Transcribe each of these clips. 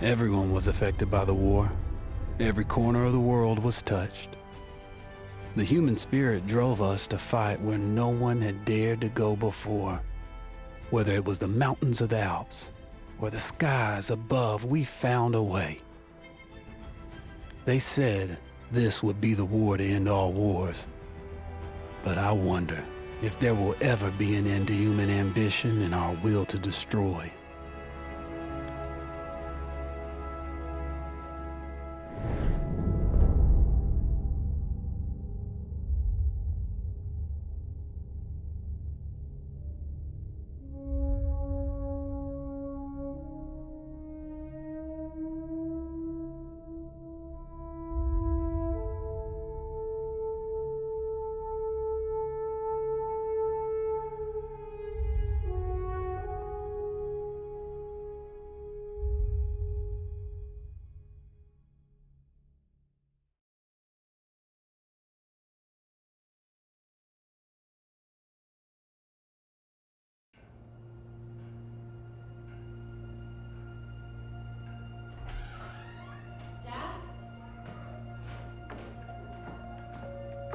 Everyone was affected by the war. Every corner of the world was touched. The human spirit drove us to fight where no one had dared to go before. Whether it was the mountains of the Alps or the skies above, we found a way. They said this would be the war to end all wars. But I wonder if there will ever be an end to human ambition and our will to destroy.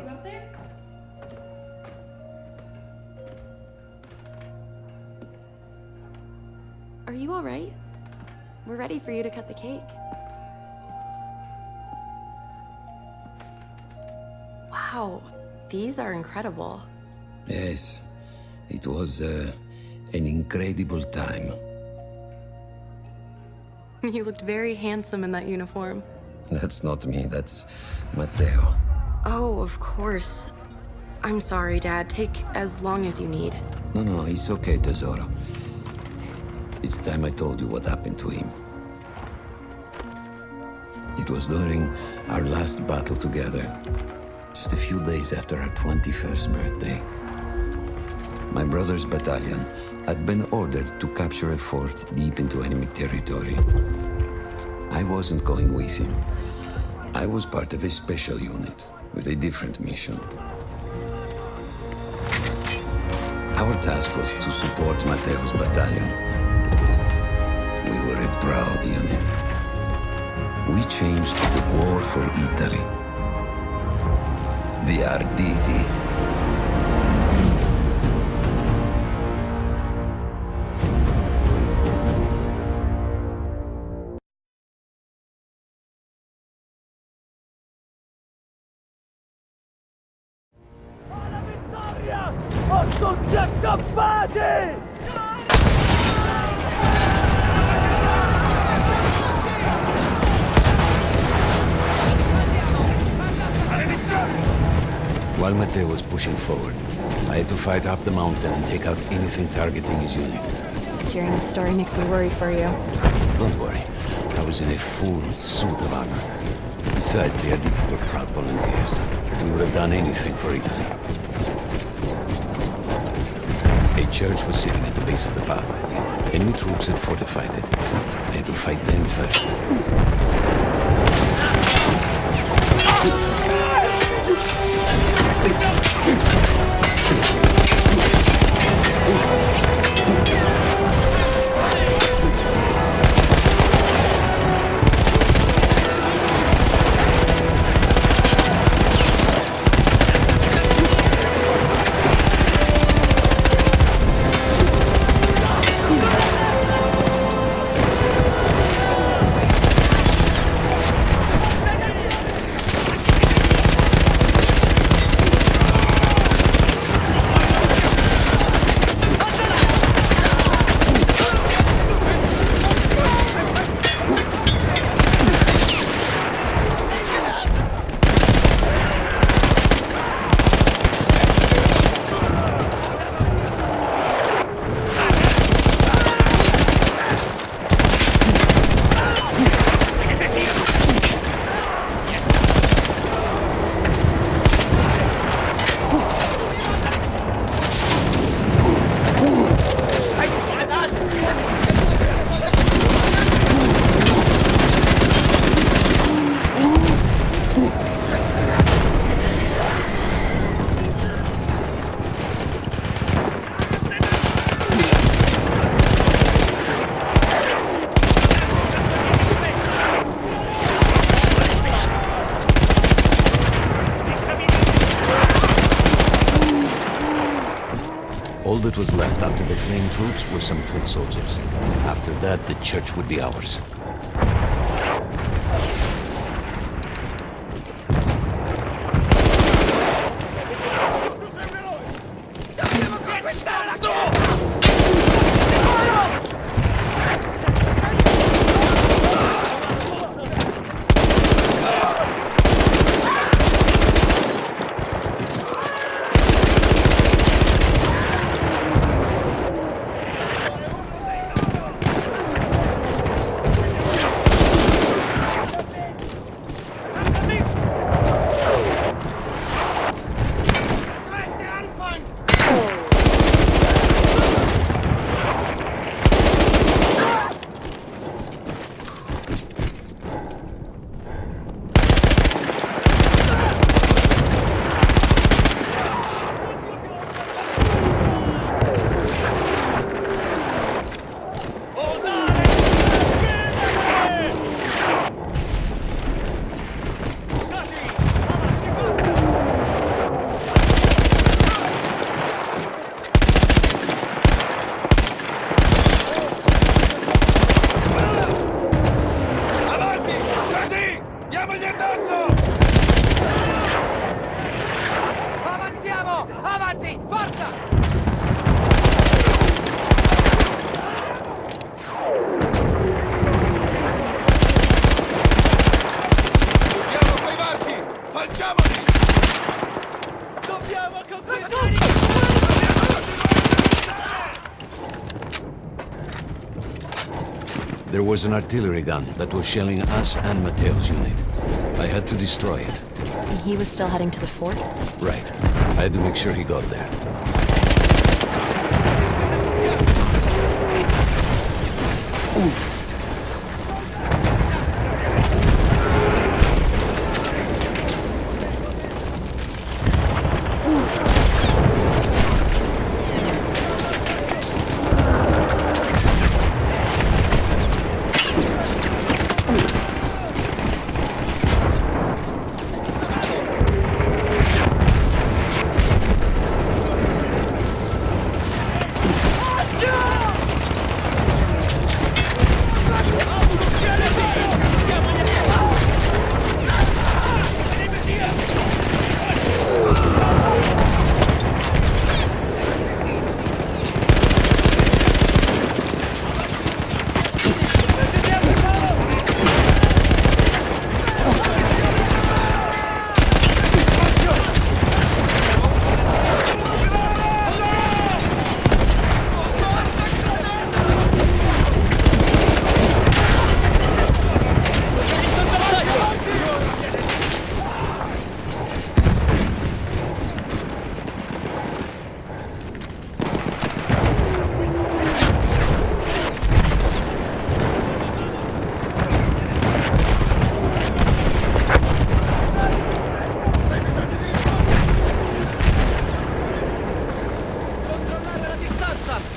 You up there? Are you all right? We're ready for you to cut the cake. Wow, these are incredible. Yes, it was an incredible time. You looked very handsome in that uniform. That's not me, that's Matteo. Oh, of course. I'm sorry, Dad. Take as long as you need. No, it's okay, Tesoro. It's time I told you what happened to him. It was during our last battle together, just a few days after our 21st birthday. My brother's battalion had been ordered to capture a fort deep into enemy territory. I wasn't going with him. I was part of a special unit with a different mission. Our task was to support Matteo's battalion. We were a proud unit. We changed the war for Italy. The Arditi. Alla vittoria! O tutti accampati! While Matteo was pushing forward, I had to fight up the mountain and take out anything targeting his unit. Just hearing this story makes me worry for you. Don't worry, I was in a full suit of armor. Besides, the Arditi were proud volunteers. We would have done anything for Italy. A church was sitting at the base of the path. Enemy troops had fortified it. I had to fight them first. that was left after the fleeing troops were some foot soldiers. After that, the church would be ours. Avanziamo! Avanti! Forza! Andiamo coi varchi! Facciamoli! Dobbiamo completare! There was an artillery gun that was shelling us and Matteo's unit. I had to destroy it. And he was still heading to the fort? Right. I had to make sure he got there.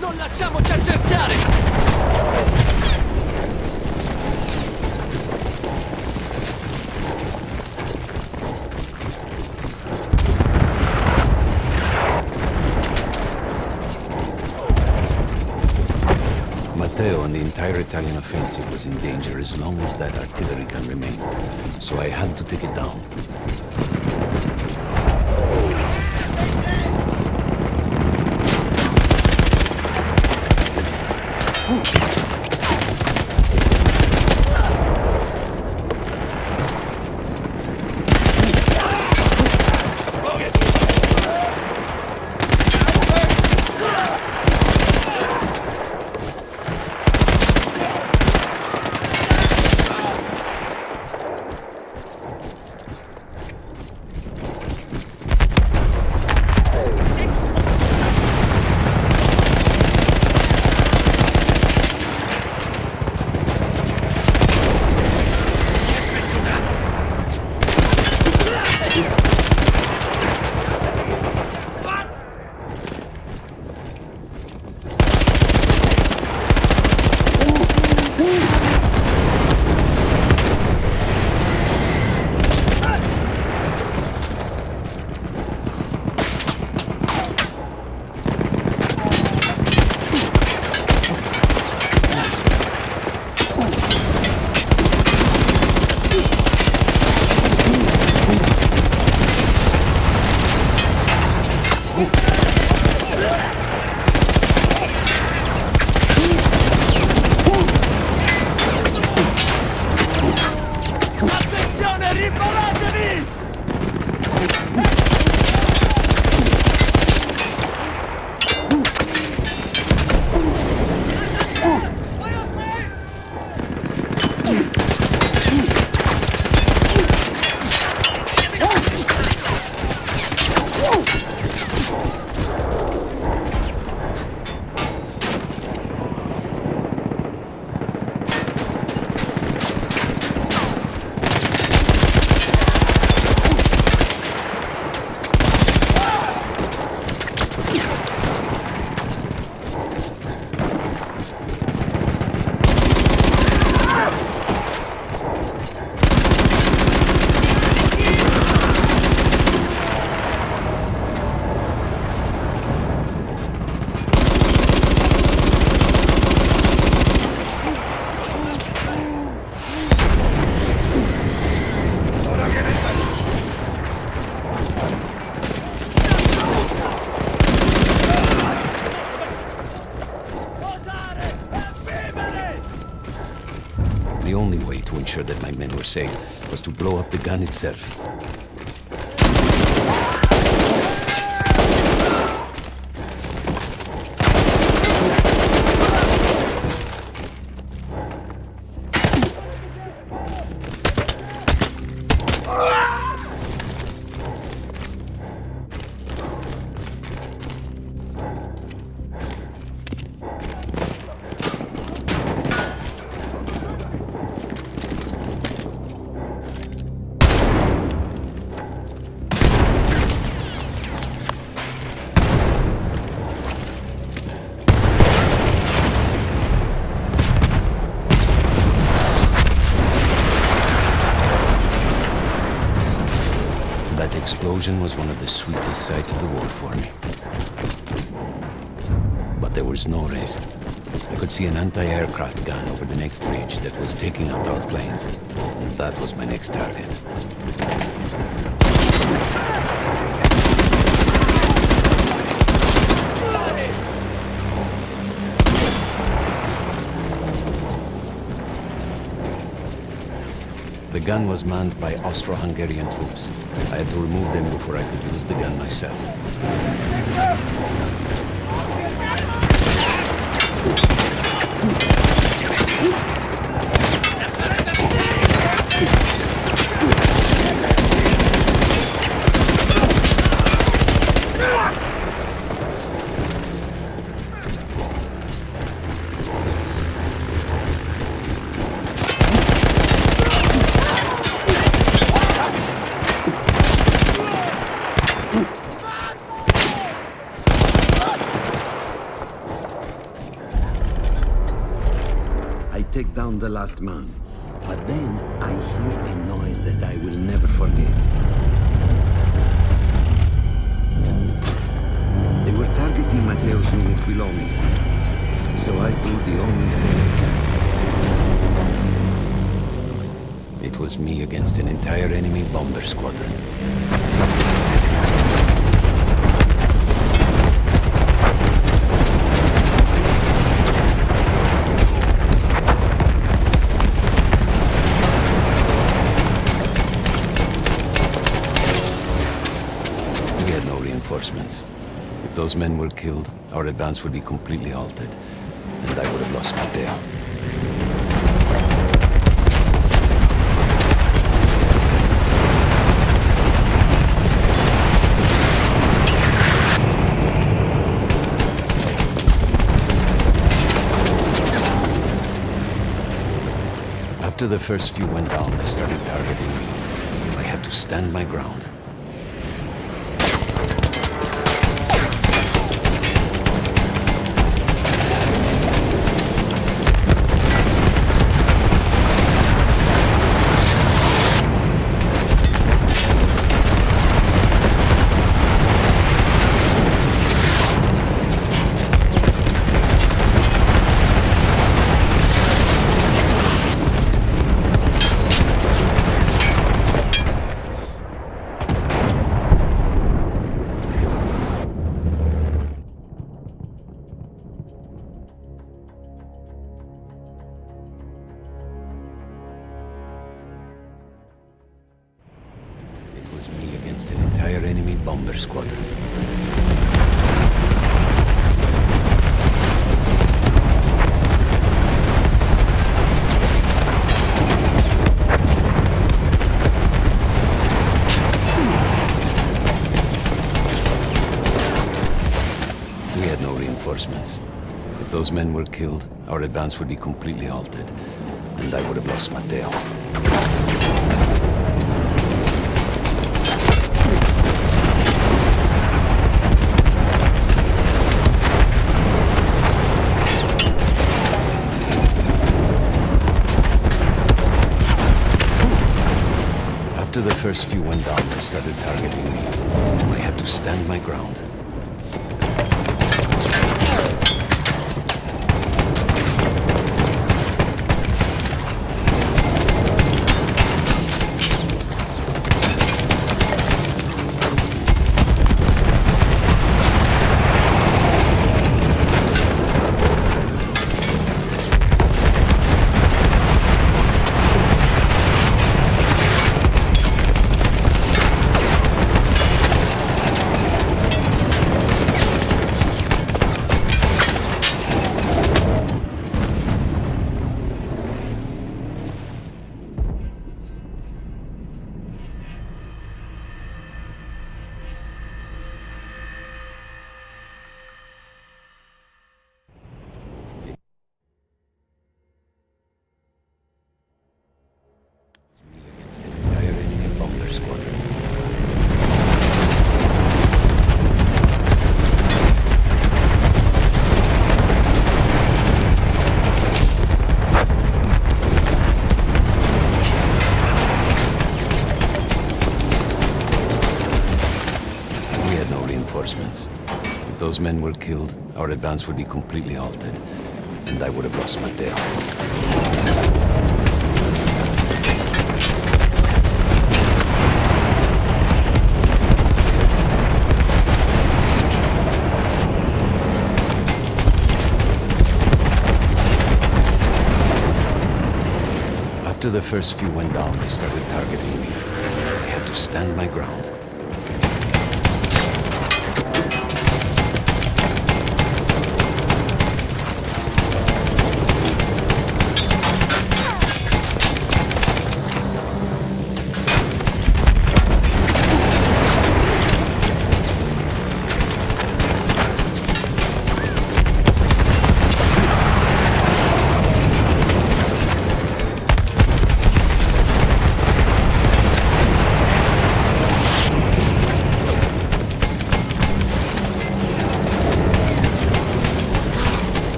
Non lasciamoci accerchiare! Matteo and the entire Italian offensive was in danger as long as that artillery gun remained. So I had to take it down. The only way to ensure that my men were safe was to blow up the gun itself. That explosion was one of the sweetest sights of the war for me. But there was no rest. I could see an anti-aircraft gun over the next ridge that was taking out our planes. And that was my next target. The gun was manned by Austro-Hungarian troops. I had to remove them before I could use the gun myself. I take down the last man, but then I hear a noise that I will never forget. They were targeting Matteo's unit below me, so I do the only thing I can. It was me against an entire enemy bomber squadron. We had no reinforcements. If those men were killed, our advance would be completely halted, and I would have lost Matteo. After the first few went down, they started targeting me. I had to stand my ground. It was me against an entire enemy bomber squadron. We had no reinforcements. If those men were killed, our advance would be completely halted, and I would have lost Matteo. After the first few went down, they started targeting me. I had to stand my ground. those men were killed, our advance would be completely halted, and I would have lost Mateo. After the first few went down, they started targeting me. I had to stand my ground.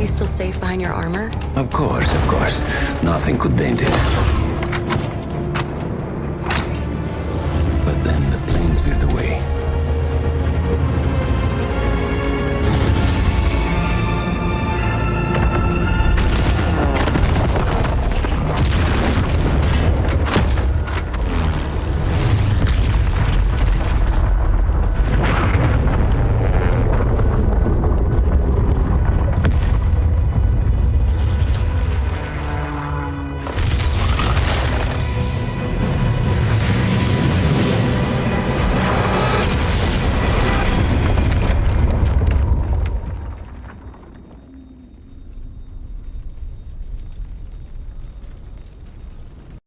Still safe behind your armor? Of course, of course. Nothing could dent it. But then the planes veered away.